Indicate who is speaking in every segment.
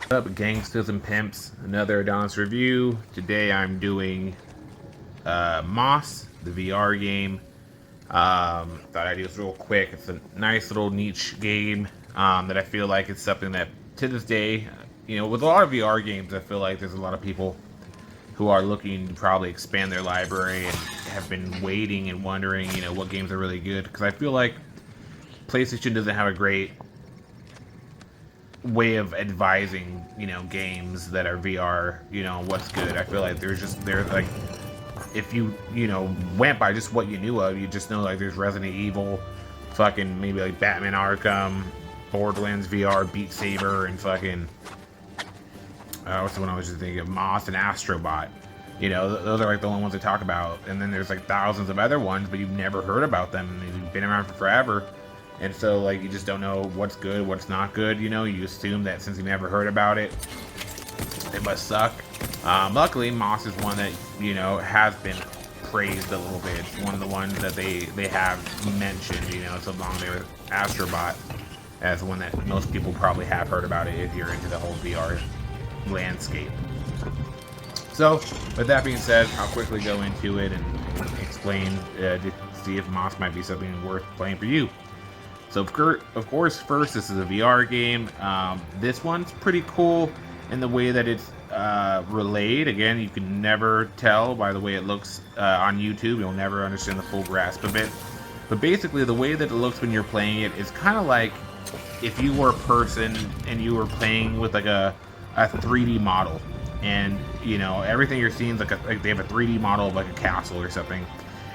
Speaker 1: What's up, gangsters and pimps? Another Adonis review. Today I'm doing Moss, the VR game. Thought I'd do this real quick. It's a nice little niche game that I feel like it's something that, to this day, with a lot of VR games, I feel like there's a lot of people who are looking to probably expand their library and have been waiting and wondering, what games are really good. Because I feel like PlayStation doesn't have a great way of advising, games that are VR, what's good. I feel like there's like, if you, went by just what you knew of, you just know like there's Resident Evil, fucking maybe like Batman Arkham, Borderlands VR, Beat Saber, and fucking, what's the one I was just thinking of? Moss and Astrobot. Those are like the only ones I talk about. And then there's like thousands of other ones, but you've never heard about them, and they've been around for forever. And so, like, you just don't know what's good, what's not good, You assume that since you never heard about it, it must suck. Luckily, Moss is one that, has been praised a little bit. It's one of the ones that they have mentioned, so long there was Astrobot as one that most people probably have heard about it if you're into the whole VR landscape. So, with that being said, I'll quickly go into it and explain to see if Moss might be something worth playing for you. So, of course, first, this is a VR game. This one's pretty cool in the way that it's relayed. Again, you can never tell by the way it looks on YouTube. You'll never understand the full grasp of it. But basically, the way that it looks when you're playing it is kind of like if you were a person and you were playing with like a 3D model. And, everything you're seeing is like they have a 3D model of like a castle or something.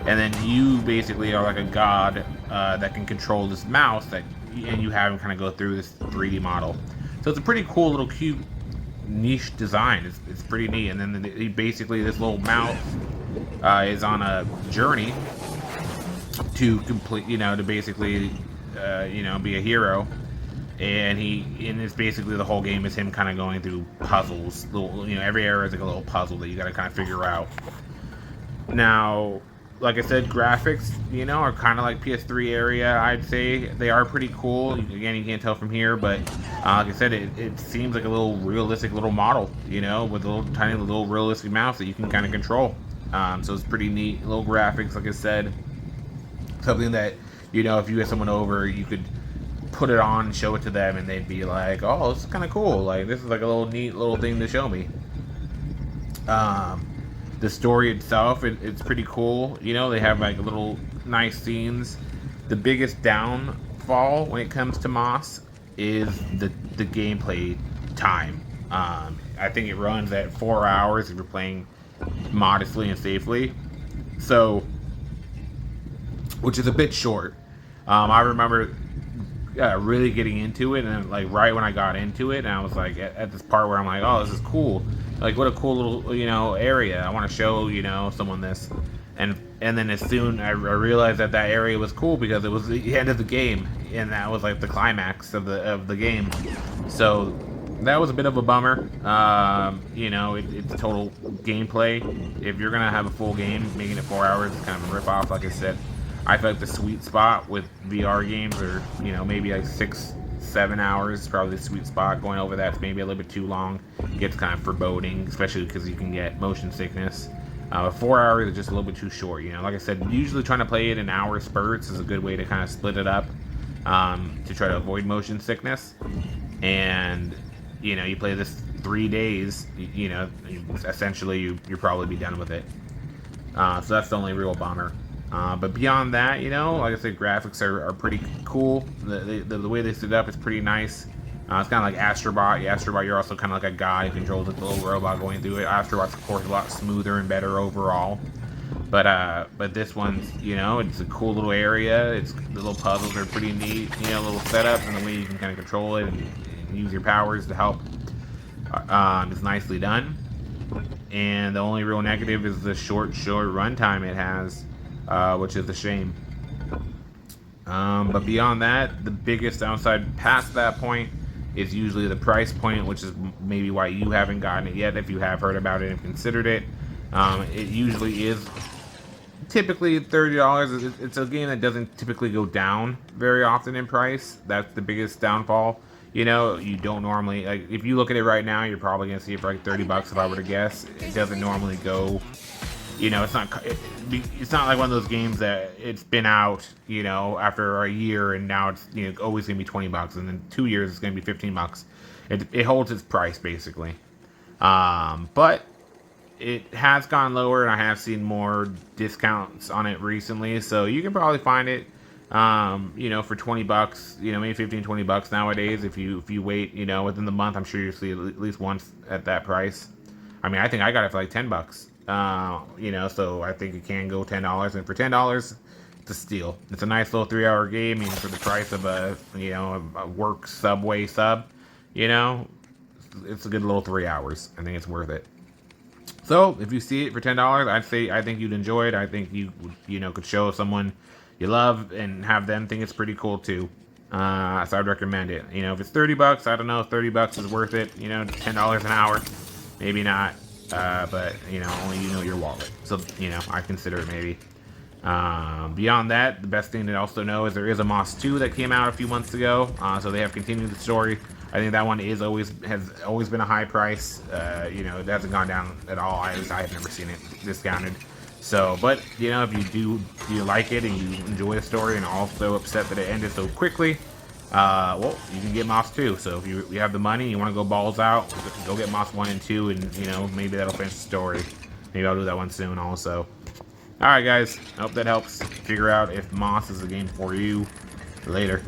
Speaker 1: And then you basically are like a god that can control this mouse and you have him kind of go through this 3D model. So it's a pretty cool little cute niche design. It's pretty neat. And then basically this little mouse is on a journey to complete, to basically, be a hero. And it's basically the whole game is him kind of going through puzzles. Every area is like a little puzzle that you got to kind of figure out. Now, like I said, graphics, are kind of like PS3 area, I'd say. They are pretty cool. Again, you can't tell from here, but like I said, it seems like a little realistic little model, with a little tiny little realistic mouse that you can kind of control. So it's pretty neat. Little graphics, like I said. Something that, if you had someone over, you could put it on and show it to them, and they'd be like, oh, this is kind of cool. Like, this is like a little neat little thing to show me. The story itself, it's pretty cool. They have like little nice scenes. The biggest downfall when it comes to Moss is the gameplay time. I think it runs at 4 hours if you're playing modestly and safely. So, which is a bit short. I remember really getting into it, and like right when I got into it, and I was like at this part where I'm like, oh, this is cool. Like, what a cool little, area. I want to show, someone this. And then as soon I realized that area was cool because it was the end of the game. And that was like the climax of the game. So that was a bit of a bummer. It's total gameplay. If you're going to have a full game, making it 4 hours is kind of a rip-off, like I said. I feel like the sweet spot with VR games are, maybe like 6-7 hours, probably the sweet spot. Going over that's maybe a little bit too long. Gets kind of foreboding, especially because you can get motion sickness. 4 hours is just a little bit too short. Like I said, usually trying to play it in hour spurts is a good way to kind of split it up to try to avoid motion sickness. And you play this 3 days, essentially you'll probably be done with it. So that's the only real bummer. But beyond that, like I said, graphics are pretty cool. The way they set it up is pretty nice. It's kind of like Astrobot. Astrobot, you're also kind of like a guy who controls like the little robot going through it. Astrobot's, of course, a lot smoother and better overall. But this one's, it's a cool little area. The little puzzles are pretty neat. Little setups and the way you can kind of control it and use your powers to help. It's nicely done. And the only real negative is the short runtime it has. Which is a shame. But beyond that, the biggest downside past that point is usually the price point, which is maybe why you haven't gotten it yet if you have heard about it and considered it. It usually is typically $30. It's a game that doesn't typically go down very often in price. That's the biggest downfall. You know, you don't normally, like, if you look at it right now, you're probably gonna see it for like 30 bucks if I were to guess. It doesn't normally go, you know, it's not like one of those games that it's been out, you know, after a year and now it's, you know, always gonna be 20 bucks, and then 2 years it's gonna be 15 bucks. It holds its price basically. But it has gone lower, and I have seen more discounts on it recently, so you can probably find it, you know, for 20 bucks, you know, maybe 15, 20 bucks nowadays. If you wait, you know, within the month, I'm sure you'll see at least once at that price. I mean, I think I got it for like 10 bucks, you know, so I think it can go $10, and for $10, it's a steal. It's a nice little 3-hour game, and for the price of a, you know, a work Subway sub, you know, it's a good little 3 hours. I think it's worth it. So if you see it for $10, I think you'd enjoy it. I think you know, could show someone you love and have them think it's pretty cool too. So I'd recommend it. You know, if it's 30 bucks, I don't know if 30 bucks is worth it. You know, $10 an hour, maybe not. But you know, only you know your wallet. So you know, I consider it maybe. Beyond that, the best thing to also know is there is a Moss 2 that came out a few months ago. So they have continued the story. I think that one has always been a high price. You know, it hasn't gone down at all. I have never seen it discounted. So, but you know, if you like it and you enjoy the story and also upset that it ended so quickly, well, you can get Moss 2. So if you have the money, you want to go balls out, go get Moss 1 and 2, and you know, maybe that'll finish the story. Maybe I'll do that one soon also. All right, guys. I hope that helps figure out if Moss is a game for you. Later.